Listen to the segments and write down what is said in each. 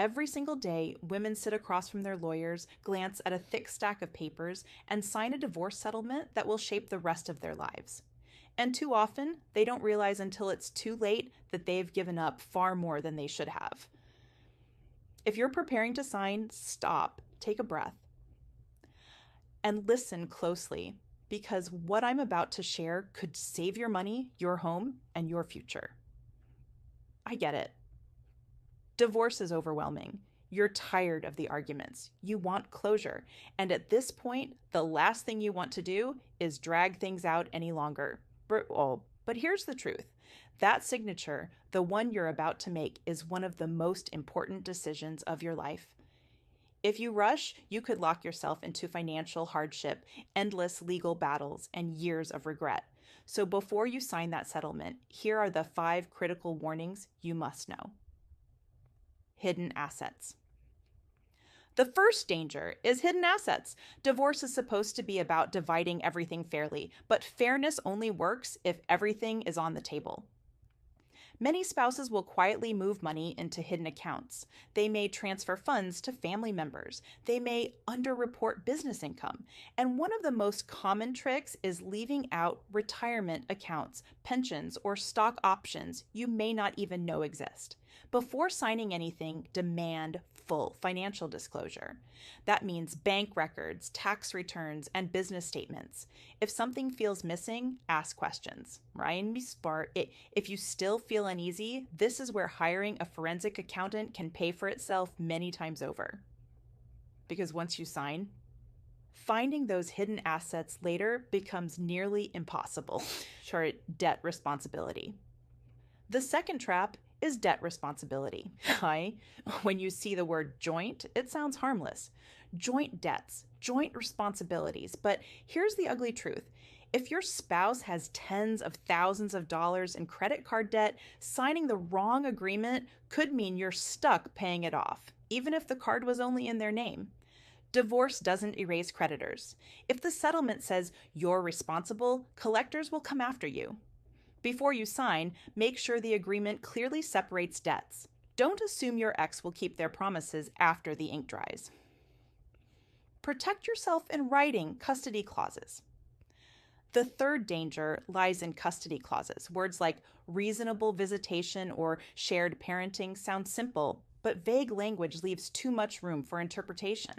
Every single day, women sit across from their lawyers, glance at a thick stack of papers, and sign a divorce settlement that will shape the rest of their lives. And too often, they don't realize until it's too late that they've given up far more than they should have. If you're preparing to sign, stop, take a breath, and listen closely, because what I'm about to share could save your money, your home, and your future. I get it. Divorce is overwhelming. You're tired of the arguments. You want closure. And at this point, the last thing you want to do is drag things out any longer. But here's the truth. That signature, the one you're about to make, is one of the most important decisions of your life. If you rush, you could lock yourself into financial hardship, endless legal battles, and years of regret. So before you sign that settlement, here are the 5 critical warnings you must know. Hidden assets. The first danger is hidden assets. Divorce is supposed to be about dividing everything fairly, but fairness only works if everything is on the table. Many spouses will quietly move money into hidden accounts. They may transfer funds to family members. They may underreport business income. And one of the most common tricks is leaving out retirement accounts, pensions, or stock options you may not even know exist. Before signing anything, demand full financial disclosure. That means bank records, tax returns, and business statements. If something feels missing, ask questions. Ryan, be smart. If you still feel uneasy, this is where hiring a forensic accountant can pay for itself many times over. Because once you sign, finding those hidden assets later becomes nearly impossible. Short, debt responsibility. The second trap is debt responsibility. When you see the word joint, it sounds harmless. Joint debts, joint responsibilities. But here's the ugly truth. If your spouse has tens of thousands of dollars in credit card debt, signing the wrong agreement could mean you're stuck paying it off, even if the card was only in their name. Divorce doesn't erase creditors. If the settlement says you're responsible, collectors will come after you. Before you sign, make sure the agreement clearly separates debts. Don't assume your ex will keep their promises after the ink dries. Protect yourself in writing custody clauses. The third danger lies in custody clauses. Words like reasonable visitation or shared parenting sound simple, but vague language leaves too much room for interpretation.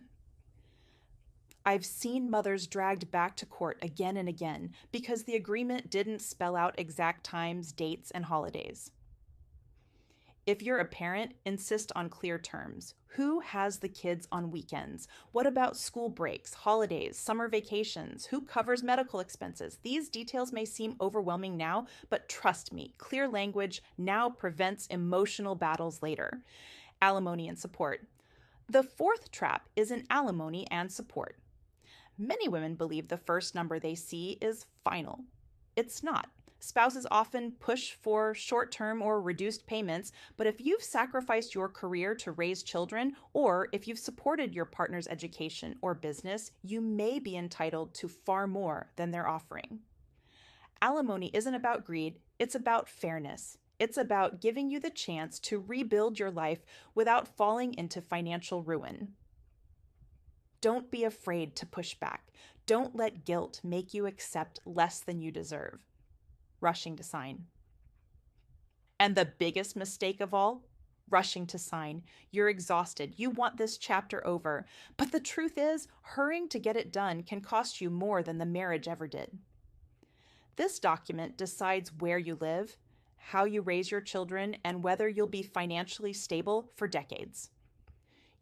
I've seen mothers dragged back to court again and again because the agreement didn't spell out exact times, dates, and holidays. If you're a parent, insist on clear terms. Who has the kids on weekends? What about school breaks, holidays, summer vacations? Who covers medical expenses? These details may seem overwhelming now, but trust me, clear language now prevents emotional battles later. Alimony and support. The fourth trap is in alimony and support. Many women believe the first number they see is final. It's not. Spouses often push for short-term or reduced payments, but if you've sacrificed your career to raise children, or if you've supported your partner's education or business, you may be entitled to far more than they're offering. Alimony isn't about greed, it's about fairness. It's about giving you the chance to rebuild your life without falling into financial ruin. Don't be afraid to push back. Don't let guilt make you accept less than you deserve. Rushing to sign. And the biggest mistake of all, rushing to sign. You're exhausted. You want this chapter over. But the truth is, hurrying to get it done can cost you more than the marriage ever did. This document decides where you live, how you raise your children, and whether you'll be financially stable for decades.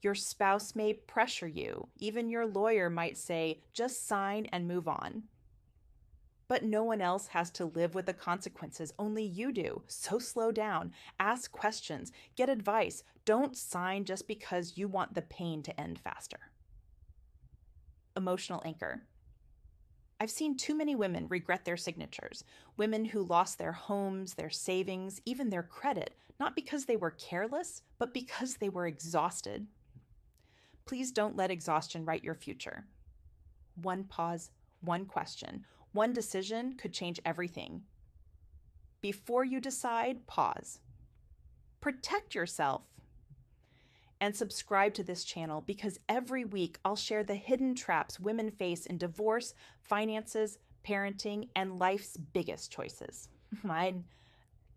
Your spouse may pressure you. Even your lawyer might say, just sign and move on. But no one else has to live with the consequences, only you do. So slow down, ask questions, get advice. Don't sign just because you want the pain to end faster. Emotional anchor. I've seen too many women regret their signatures. Women who lost their homes, their savings, even their credit, not because they were careless, but because they were exhausted. Please don't let exhaustion write your future. One pause, one question, one decision could change everything. Before you decide, pause. Protect yourself. and subscribe to this channel because every week I'll share the hidden traps women face in divorce, finances, parenting, and life's biggest choices. Mine.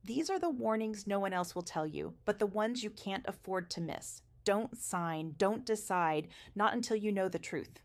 These are the warnings no one else will tell you, but the ones you can't afford to miss. Don't sign, don't decide, not until you know the truth.